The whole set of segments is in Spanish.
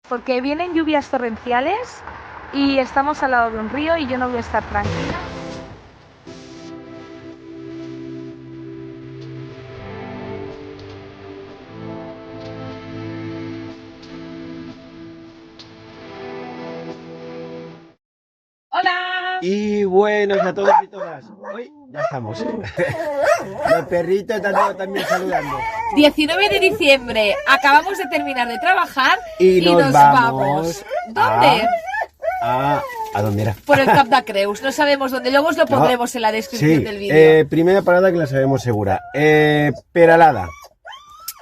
porque vienen lluvias torrenciales y estamos al lado de un río y yo no voy a estar tranquila. ¡Hola! Y buenos a todos y todas. Hoy ya estamos. Los perritos también saludando. 19 de diciembre, acabamos de terminar de trabajar Y nos vamos. ¿Dónde? ¿A dónde era? Por el Cap de Creus, no sabemos dónde, luego os lo pondremos en la descripción Sí, del vídeo. primera parada que la sabemos segura. Peralada.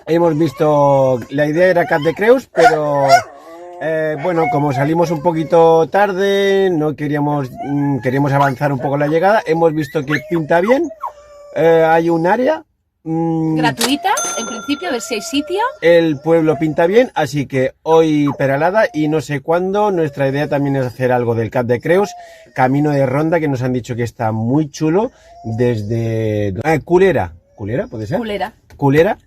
Hemos visto, la idea era Cap de Creus, pero bueno, como salimos un poquito tarde, no queríamos avanzar un poco la llegada, hemos visto que pinta bien, hay un área Gratuita, en principio, a ver si hay sitio. el pueblo pinta bien, así que hoy Peralada y no sé cuándo. Nuestra idea también es hacer algo del Cap de Creus, camino de ronda, que nos han dicho que está muy chulo, desde Culera, ¿puede ser? Culera,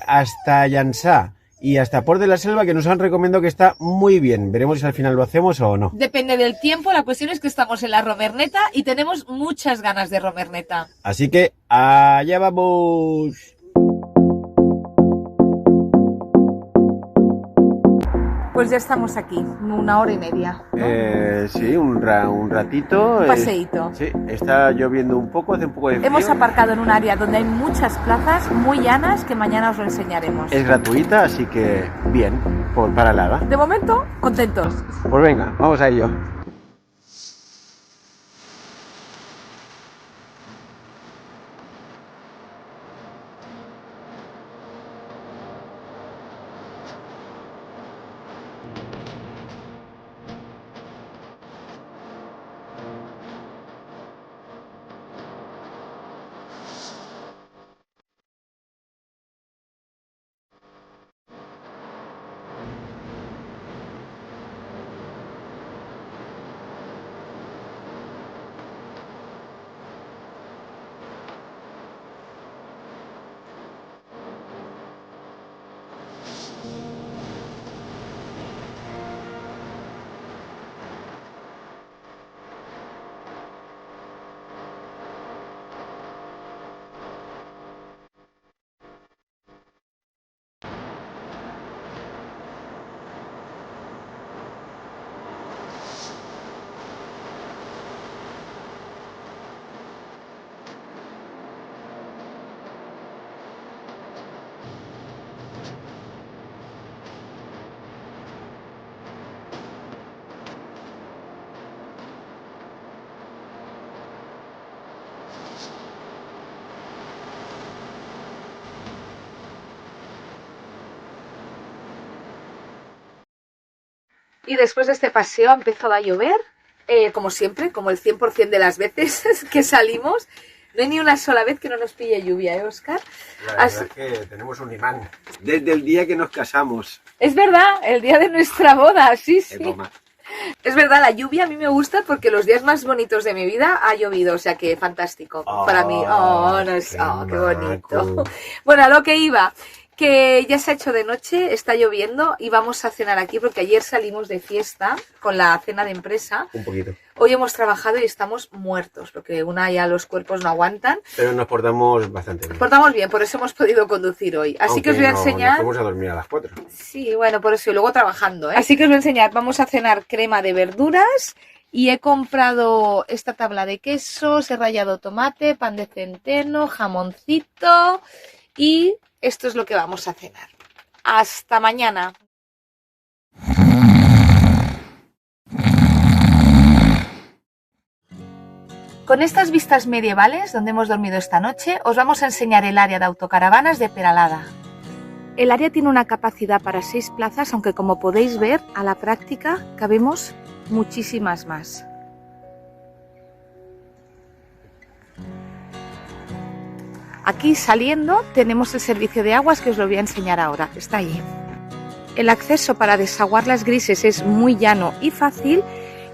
hasta Llançà y hasta Port de la Selva, que nos han recomendado que está muy bien. Veremos si al final lo hacemos o no. Depende del tiempo, la cuestión es que estamos en la Romerneta y tenemos muchas ganas de Romerneta. Así que allá vamos. Pues ya estamos aquí, 1 hora y media, ¿no? Sí, un ratito. Un paseíto. Sí, está lloviendo un poco, hace un poco de frío. Hemos aparcado en un área donde hay muchas plazas muy llanas que mañana os lo enseñaremos. Es gratuita, así que bien, por Peralada. De momento, contentos. Pues venga, vamos a ello. Y después de este paseo ha empezado a llover, Como siempre, como el 100% de las veces que salimos. No hay ni una sola vez que no nos pille lluvia, ¿eh, Óscar? La verdad es que tenemos un imán. Desde el día que nos casamos. Es verdad, el día de nuestra boda, sí. Toma. Es verdad, la lluvia a mí me gusta porque los días más bonitos de mi vida ha llovido, o sea que fantástico para mí. Qué bonito. Bueno, a lo que iba, que ya se ha hecho de noche, está lloviendo y vamos a cenar aquí porque ayer salimos de fiesta con la cena de empresa. Un poquito. Hoy hemos trabajado y estamos muertos porque ya los cuerpos no aguantan. Pero nos portamos bastante bien. Portamos bien, por eso hemos podido conducir hoy. Así que os voy a enseñar. Nos fuimos a dormir a las 4. Sí, bueno, por eso, y luego trabajando, ¿eh? Así que os voy a enseñar, vamos a cenar crema de verduras y he comprado esta tabla de quesos, he rallado tomate, pan de centeno, jamoncito y esto es lo que vamos a cenar. Hasta mañana. Con estas vistas medievales donde hemos dormido esta noche, os vamos a enseñar el área de autocaravanas de Peralada. El área tiene una capacidad para 6 plazas, aunque como podéis ver, a la práctica cabemos muchísimas más. Aquí saliendo tenemos el servicio de aguas que os lo voy a enseñar ahora, está ahí. El acceso para desaguar las grises es muy llano y fácil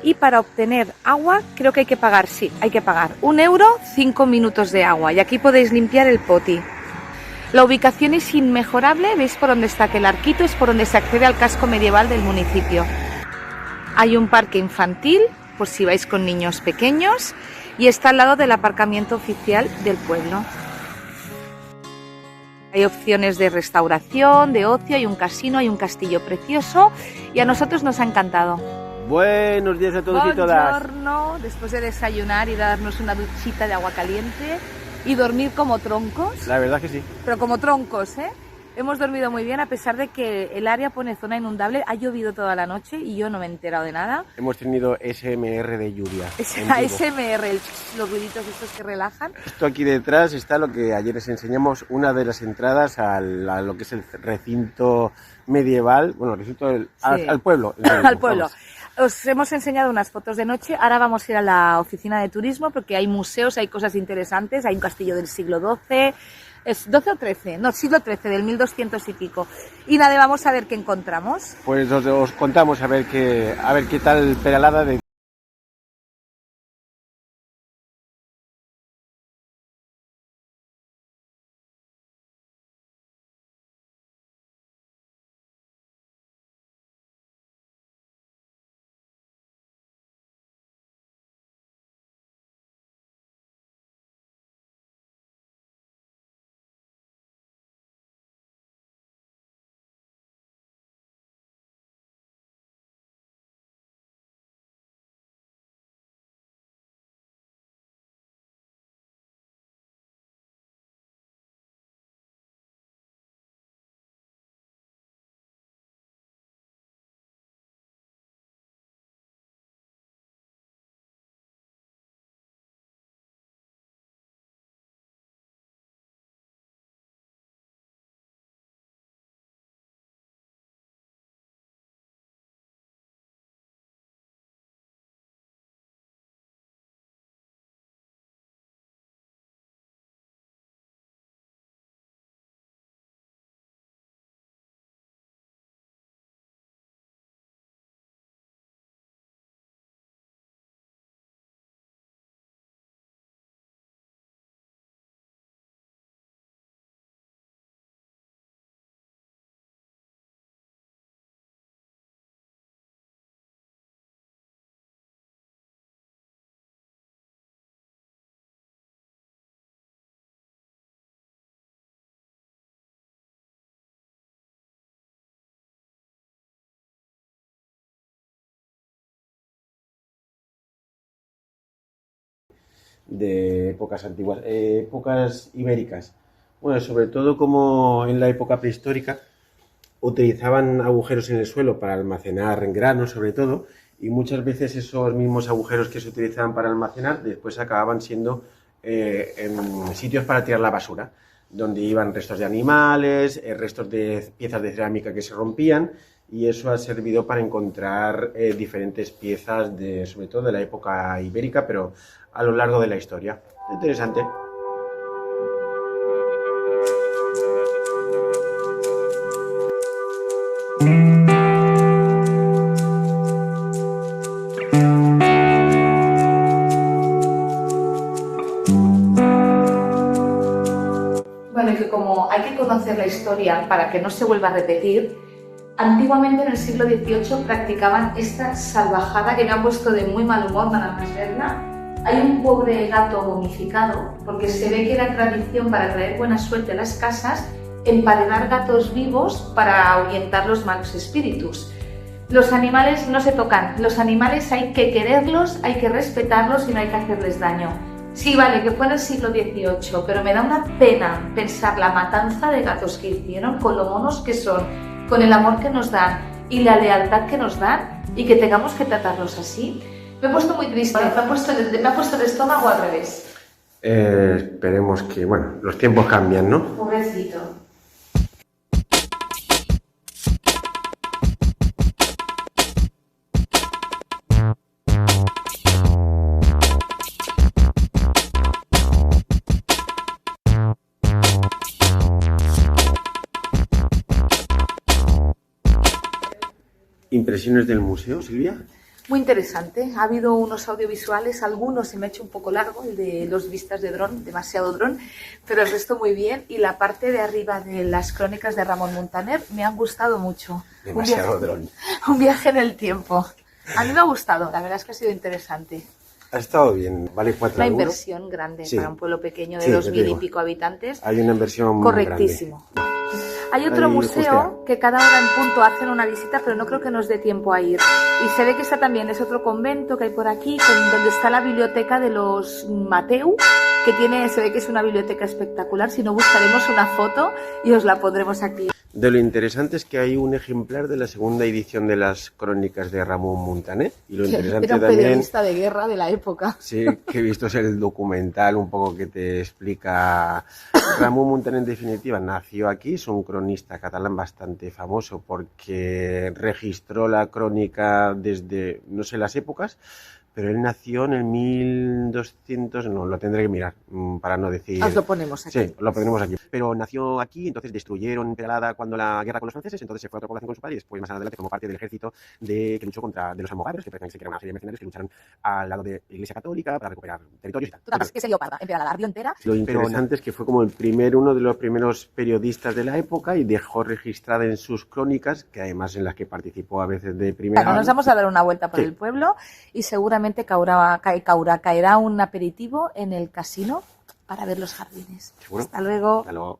y para obtener agua creo que hay que pagar, sí, hay que pagar 1 euro, 5 minutos de agua y aquí podéis limpiar el poti. La ubicación es inmejorable, veis por dónde está aquel arquito, es por donde se accede al casco medieval del municipio. Hay un parque infantil, por si vais con niños pequeños, y está al lado del aparcamiento oficial del pueblo. Hay opciones de restauración, de ocio, hay un casino, hay un castillo precioso y a nosotros nos ha encantado. Buenos días a todos y todas. Buongiorno, después de desayunar y darnos una duchita de agua caliente y dormir como troncos. La verdad que sí. Pero como troncos, ¿eh? Hemos dormido muy bien a pesar de que el área pone zona inundable, ha llovido toda la noche y yo no me he enterado de nada. Hemos tenido SMR de lluvia. ASMR, los ruiditos estos que relajan. Esto aquí detrás está lo que ayer les enseñamos, una de las entradas a lo que es el recinto medieval, bueno, recinto al pueblo. Al pueblo. Os hemos enseñado unas fotos de noche, ahora vamos a ir a la oficina de turismo porque hay museos, hay cosas interesantes, hay un castillo del siglo XII, ¿es 12 o 13? No, siglo XIII, del 1200 y pico. Y nada, vamos a ver qué encontramos. Pues os contamos a ver qué tal Peralada de... épocas antiguas, épocas ibéricas. Bueno, sobre todo como en la época prehistórica utilizaban agujeros en el suelo para almacenar granos, sobre todo, y muchas veces esos mismos agujeros que se utilizaban para almacenar después acababan siendo en sitios para tirar la basura, donde iban restos de animales, restos de piezas de cerámica que se rompían, y eso ha servido para encontrar diferentes piezas, sobre todo de la época ibérica, pero a lo largo de la historia. Interesante. Bueno, y que como hay que conocer la historia para que no se vuelva a repetir, antiguamente en el siglo XVIII practicaban esta salvajada que me ha puesto de muy mal humor nada más verla. Hay un pobre gato momificado porque se ve que era tradición para traer buena suerte a las casas emparedar gatos vivos para ahuyentar los malos espíritus. Los animales no se tocan, los animales hay que quererlos, hay que respetarlos y no hay que hacerles daño. Sí, vale, que fue en el siglo XVIII, pero me da una pena pensar la matanza de gatos que hicieron con lo monos que son, con el amor que nos dan y la lealtad que nos dan y que tengamos que tratarlos así. Me he puesto muy triste, me ha puesto el estómago al revés. Esperemos que, bueno, los tiempos cambian, ¿no? Pobrecito. ¿Impresiones del museo, Silvia? Muy interesante. Ha habido unos audiovisuales, algunos se me ha hecho un poco largo, el de los vistas de dron, demasiado dron, pero el resto muy bien. Y la parte de arriba de las crónicas de Ramón Muntaner me han gustado mucho. Demasiado dron. Un viaje en el tiempo. A mí me ha gustado, la verdad es que ha sido interesante. Ha estado bien, vale 4 Una euros. inversión grande para un pueblo pequeño de Sí, 2000 y digo. pico habitantes. Hay una inversión Correctísimo. grande. Hay otro Ahí, museo justera. que cada hora en punto hacen una visita, pero no creo que nos dé tiempo a ir. Y se ve que está también, es otro convento que hay por aquí, donde está la biblioteca de los Mateu, que tiene, se ve que es una biblioteca espectacular. Si no, buscaremos una foto y os la pondremos aquí. De lo interesante es que hay un ejemplar de la segunda edición de las crónicas de Ramón Muntaner. Y lo interesante Era un también, periodista de guerra de la época. sí, que he visto es el documental un poco que te explica. Ramón Muntaner, en definitiva, nació aquí, es un cronista catalán bastante famoso porque registró la crónica desde, no sé las épocas, pero él nació en el 1200, no, lo tendré que mirar para no decir... Os lo ponemos aquí. Sí, lo pondremos aquí. Pero nació aquí, entonces destruyeron Peralada cuando la guerra con los franceses, entonces se fue a otra población con su padre y después más adelante formó parte del ejército que luchó contra de los almogávares, que prácticamente era una serie de mercenarios que lucharon al lado de la Iglesia Católica para recuperar territorios y tal. Total, es que se dio parda, en la ardió entera. Lo interesante es que fue como uno de los primeros periodistas de la época y dejó registrada en sus crónicas, que además en las que participó a veces de primera. Bueno, nos vamos a dar una vuelta por Sí. el pueblo y seguramente caerá un aperitivo en el casino para ver los jardines. ¿Seguro? Hasta luego. Hasta luego.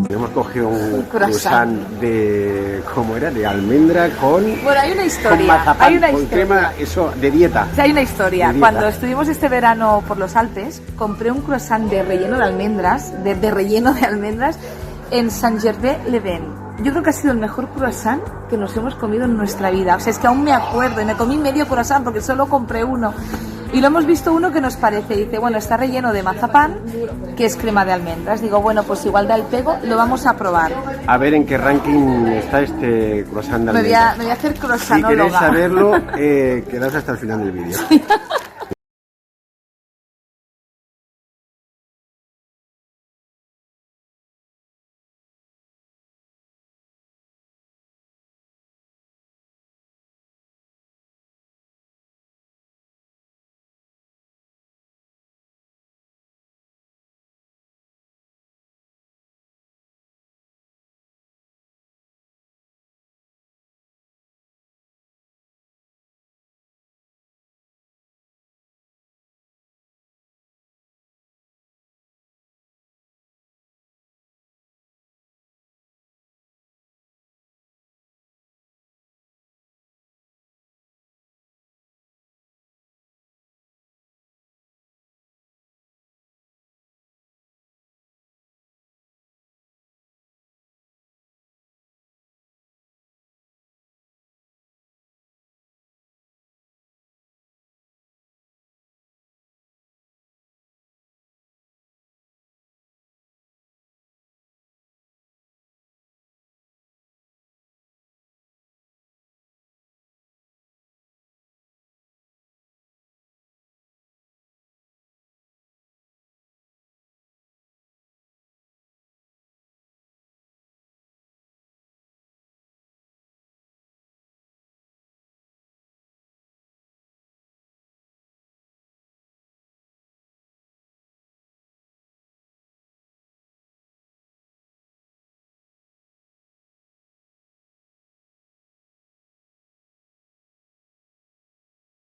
Hemos cogido un croissant de, ¿cómo era? De almendra con... Bueno, hay una con historia. mazapán, Hay una con historia. crema, eso, de dieta. Sí, hay una historia. De dieta. Cuando estuvimos este verano por los Alpes, compré un croissant de relleno de almendras, de relleno de almendras, en Saint-Gervais-les-Bains. Yo creo que ha sido el mejor croissant que nos hemos comido en nuestra vida. O sea, es que aún me acuerdo y me comí medio croissant porque solo compré uno. Y lo hemos visto uno que nos parece, dice, bueno, está relleno de mazapán, que es crema de almendras. Digo, bueno, pues igual da el pego, lo vamos a probar. A ver en qué ranking está este croissant de Me voy almendra. a hacer Si croissanóloga. queréis saberlo, quedaos hasta el final del vídeo.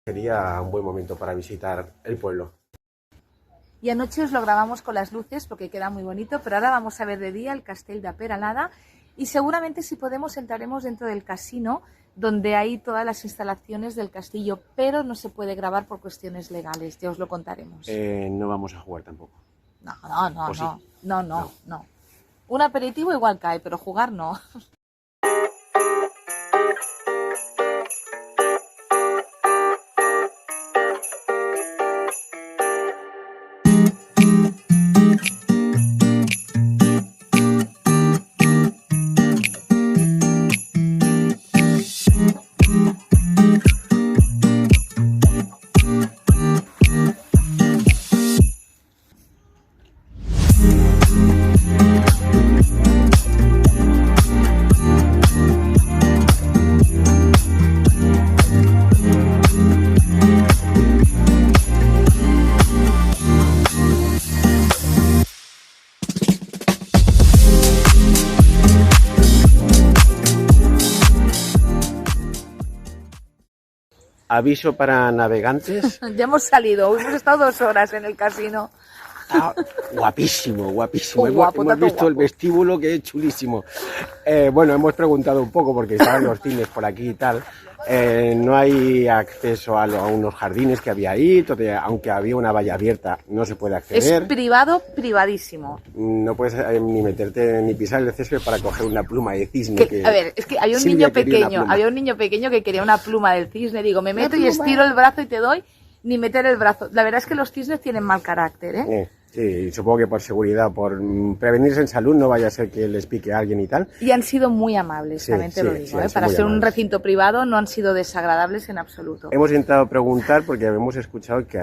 Sería un buen momento para visitar el pueblo. Y anoche os lo grabamos con las luces porque queda muy bonito, pero ahora vamos a ver de día el Castell de Peralada y seguramente si podemos entraremos dentro del casino donde hay todas las instalaciones del castillo, pero no se puede grabar por cuestiones legales, ya os lo contaremos. No vamos a jugar tampoco. No, ¿O sí? no. Un aperitivo igual cae, pero jugar no. aviso para navegantes. Ya hemos salido, hemos estado 2 horas en el casino. Está guapísimo, guapísimo. Guapo, hemos visto guapo. el vestíbulo, que es chulísimo. Bueno, hemos preguntado un poco porque estaban los cines por aquí y tal. No hay acceso a unos jardines que había ahí, aunque había una valla abierta, no se puede acceder. Es privado, privadísimo. No puedes ni meterte ni pisar el césped para coger una pluma de cisne. A ver, es que había un Silvia niño quería una pequeño, pluma. había un niño pequeño que quería una pluma del cisne. Digo, me meto y pluma. estiro el brazo y te doy, ni meter el brazo. La verdad es que los cisnes tienen mal carácter, ¿eh? Sí, supongo que por seguridad, por prevenirse en salud, no vaya a ser que les pique a alguien y tal. Y han sido muy amables, Sí, también te lo sí, digo, sí, han ¿eh? sido Para muy ser un amables. recinto privado no han sido desagradables en absoluto. Hemos intentado preguntar porque hemos escuchado que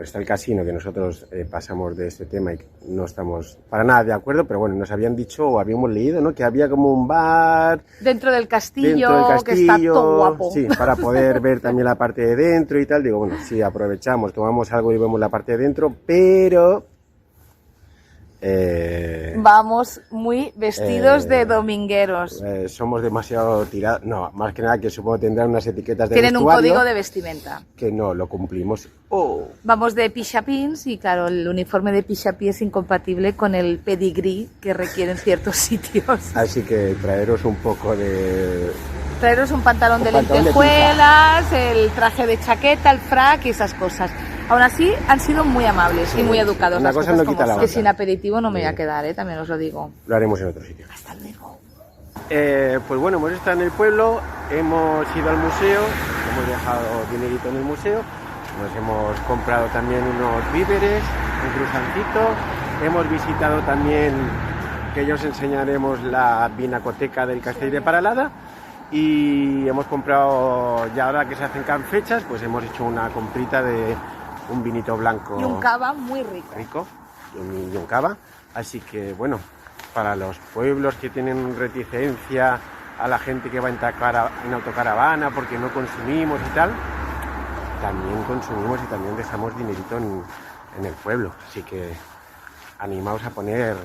está el casino, que nosotros pasamos de este tema y no estamos para nada de acuerdo, pero bueno, nos habían dicho o habíamos leído, ¿no?, que había como un bar Dentro del castillo, dentro del castillo, que está todo guapo. sí, para poder ver también la parte de dentro y tal. Digo, bueno, sí, aprovechamos, tomamos algo y vemos la parte de dentro, pero Vamos muy vestidos de domingueros. somos demasiado tirados. No, más que nada que supongo tendrán unas etiquetas de Tienen un vestuario código de vestimenta. que no lo cumplimos. Oh. Vamos de pixapins y claro, el uniforme de pixapí es incompatible con el pedigrí que requieren ciertos sitios. Así que traeros un poco de... Traeros un pantalón de pantalón de lentejuelas, el traje de chaqueta, el frac y esas cosas. Aún así, han sido muy amables y muy educados. Una las cosa cosas no quita como la son. Que otra. sin aperitivo no me voy a Bien. quedar, también os lo digo. Lo haremos en otro sitio. Hasta luego. Pues bueno, hemos estado en el pueblo, hemos ido al museo, hemos dejado dinerito en el museo, nos hemos comprado también unos víveres, un cruzancito, hemos visitado también, que ya os enseñaremos, la Pinacoteca del Castell de Paralada, y hemos comprado, ya ahora que se acercan fechas, pues hemos hecho una comprita de un vinito blanco Y un cava muy rico. rico y un cava, así que bueno, para los pueblos que tienen reticencia a la gente que va en autocaravana porque no consumimos y tal, también consumimos y también dejamos dinerito en el pueblo, así que animaos a poner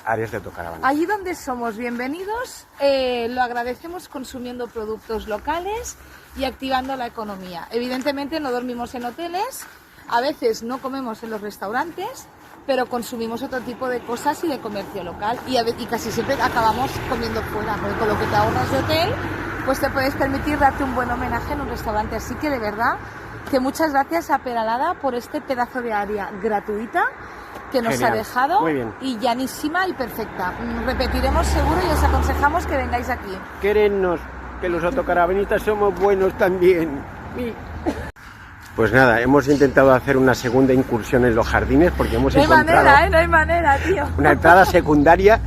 áreas de autocaravana. Allí donde somos bienvenidos, lo agradecemos consumiendo productos locales y activando la economía. Evidentemente no dormimos en hoteles, a veces no comemos en los restaurantes, pero consumimos otro tipo de cosas y de comercio local y casi siempre acabamos comiendo fuera, porque con lo que te ahorras de hotel, pues te puedes permitir darte un buen homenaje en un restaurante. Así que de verdad que muchas gracias a Peralada por este pedazo de área gratuita que nos Genial. ha dejado, Muy bien. y llanísima y perfecta. Repetiremos seguro y os aconsejamos que vengáis aquí. Querennos, que los autocaravanistas somos buenos también. Pues nada, hemos intentado hacer una segunda incursión en los jardines porque hemos No hay encontrado manera, no hay manera, tío. una entrada secundaria.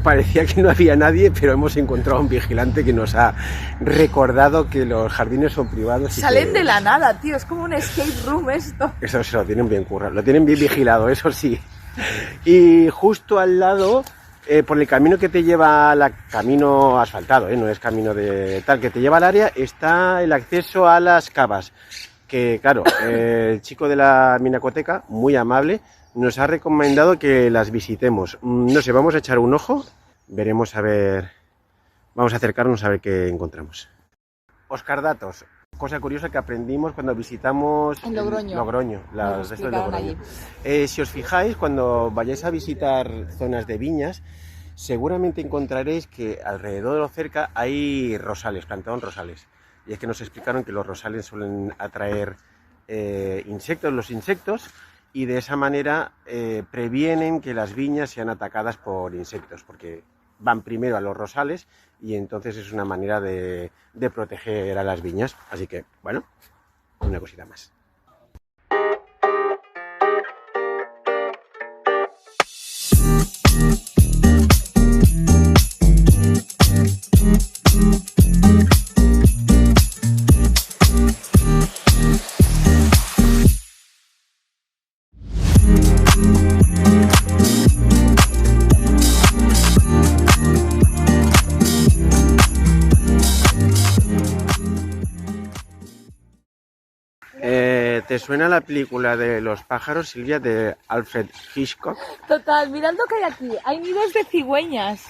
Parecía que no había nadie, pero hemos encontrado un vigilante que nos ha recordado que los jardines son privados. Y Salen que de la nada, tío. Es como un escape room esto. eso se lo tienen bien currado, lo tienen bien vigilado, eso sí. Y justo al lado, por el camino que te lleva al camino asfaltado, no es camino de tal, que te lleva al área, está el acceso a las cavas. Que claro, el chico de la Pinacoteca, muy amable, nos ha recomendado que las visitemos. No sé, vamos a echar un ojo, veremos a ver, vamos a acercarnos a ver qué encontramos. Oscar Datos, cosa curiosa que aprendimos cuando visitamos En Logroño. Logroño, Nos las lo de estas de explicaron Logroño. Si os fijáis, cuando vayáis a visitar zonas de viñas, seguramente encontraréis que alrededor o cerca hay rosales, plantados rosales. Y es que nos explicaron que los rosales suelen atraer insectos, los insectos, y de esa manera previenen que las viñas sean atacadas por insectos, porque van primero a los rosales y entonces es una manera de proteger a las viñas. Así que, bueno, una cosita más. ¿Te suena la película de los pájaros, Silvia, de Alfred Hitchcock? Total, mirad lo que hay aquí. Hay nidos de cigüeñas.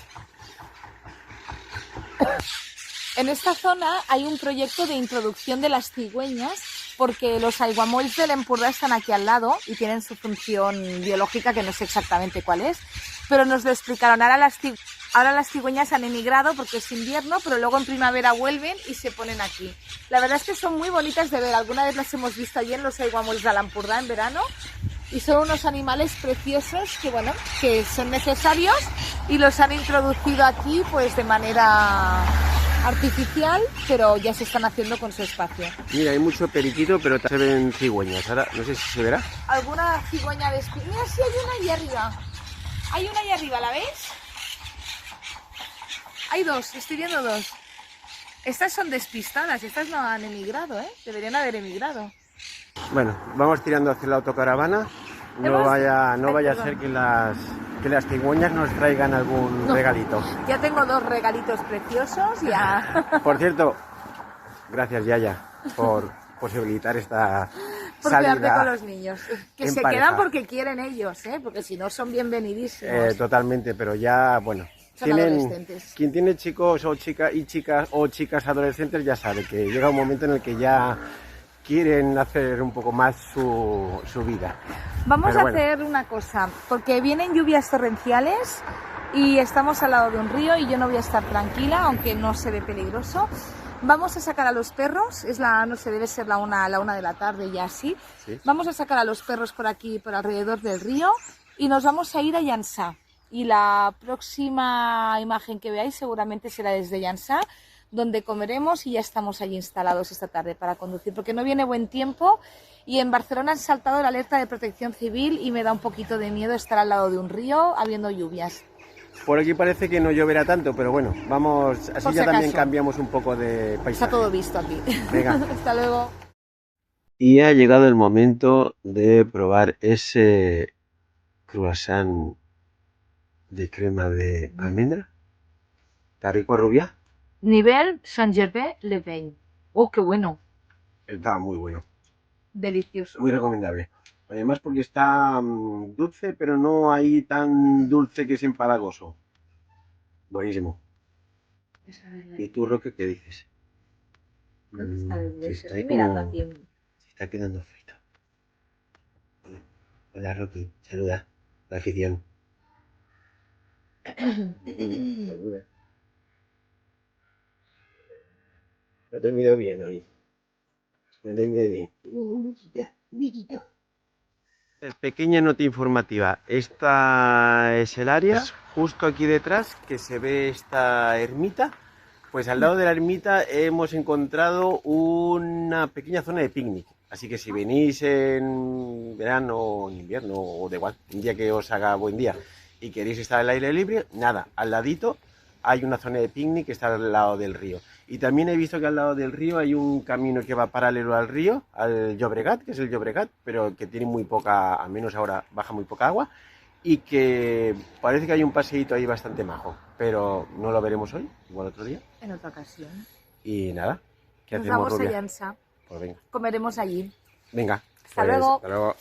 En esta zona hay un proyecto de introducción de las cigüeñas porque los aiguamolls del Empordà están aquí al lado y tienen su función biológica que no sé exactamente cuál es, pero nos lo explicaron. Ahora las cigüeñas han emigrado porque es invierno, pero luego en primavera vuelven y se ponen aquí. La verdad es que son muy bonitas de ver. Alguna vez las hemos visto allí en los aiguamolls de l'Empordà en verano y son unos animales preciosos que, bueno, que son necesarios y los han introducido aquí pues de manera artificial, pero ya se están haciendo con su espacio. Mira, hay mucho periquito, pero se ven cigüeñas. Ahora no sé si se verá. ¿Alguna cigüeña de espina? Mira, sí, hay una allí arriba. Hay una allí arriba, ¿la veis? Hay dos, estoy viendo dos. Estas son despistadas, estas no han emigrado, ¿eh? Deberían haber emigrado. Bueno, vamos tirando hacia la autocaravana. No vaya a ser que las cigüeñas nos traigan algún regalito. Ya tengo dos regalitos preciosos, ya. Por cierto, gracias Yaya por posibilitar esta por salida. quedarte con los niños. Que se pareja. Quedan porque quieren ellos, ¿eh? Porque si no son bienvenidísimos. Totalmente, pero ya, bueno. Son adolescentes. Quien tiene chicos o chicas adolescentes ya sabe que llega un momento en el que ya quieren hacer un poco más su vida. Vamos a hacer una cosa, porque vienen lluvias torrenciales y estamos al lado de un río y yo no voy a estar tranquila, aunque no se ve peligroso. Vamos a sacar a los perros, no sé, debe ser la una de la tarde ya así. ¿Sí? Vamos a sacar a los perros por aquí, por alrededor del río y nos vamos a ir a Llançà. Y la próxima imagen que veáis seguramente será desde Llançà, donde comeremos y ya estamos allí instalados esta tarde para conducir, porque no viene buen tiempo y en Barcelona han saltado la alerta de protección civil y me da un poquito de miedo estar al lado de un río habiendo lluvias. Por aquí parece que no lloverá tanto, pero bueno, vamos, así ya también cambiamos un poco de paisaje. Está todo visto aquí. Venga. Hasta luego. Y ha llegado el momento de probar ese croissant de crema de almendra. ¿Está rico, rubia? Nivel Saint-Gervais-les-Bains. ¡Oh, qué bueno! Está muy bueno. Delicioso. Muy recomendable. Además porque está dulce, pero no hay tan dulce que es empalagoso. Buenísimo. ¿Y tú, Roque, qué dices? Estoy mirando aquí. Se está quedando frito. Hola, Roque. Saluda a la afición. Lo he terminado bien hoy. Lo he terminado bien. Pequeña nota informativa. Esta es el área, justo aquí detrás, que se ve esta ermita. Pues al lado de la ermita hemos encontrado una pequeña zona de picnic. Así que si venís en verano o en invierno, o da igual, un día que os haga buen día y queréis estar al aire libre, nada, al ladito hay una zona de picnic que está al lado del río. Y también he visto que al lado del río hay un camino que va paralelo al río, al Llobregat, que es el Llobregat, pero que tiene muy poca, al menos ahora baja muy poca agua, y que parece que hay un paseíto ahí bastante majo, pero no lo veremos hoy, igual otro día. En otra ocasión. Y nada, ¿qué Nos hacemos, vamos Rubia? a Llançà. Pues venga. Comeremos allí. Venga. Hasta luego. Hasta luego.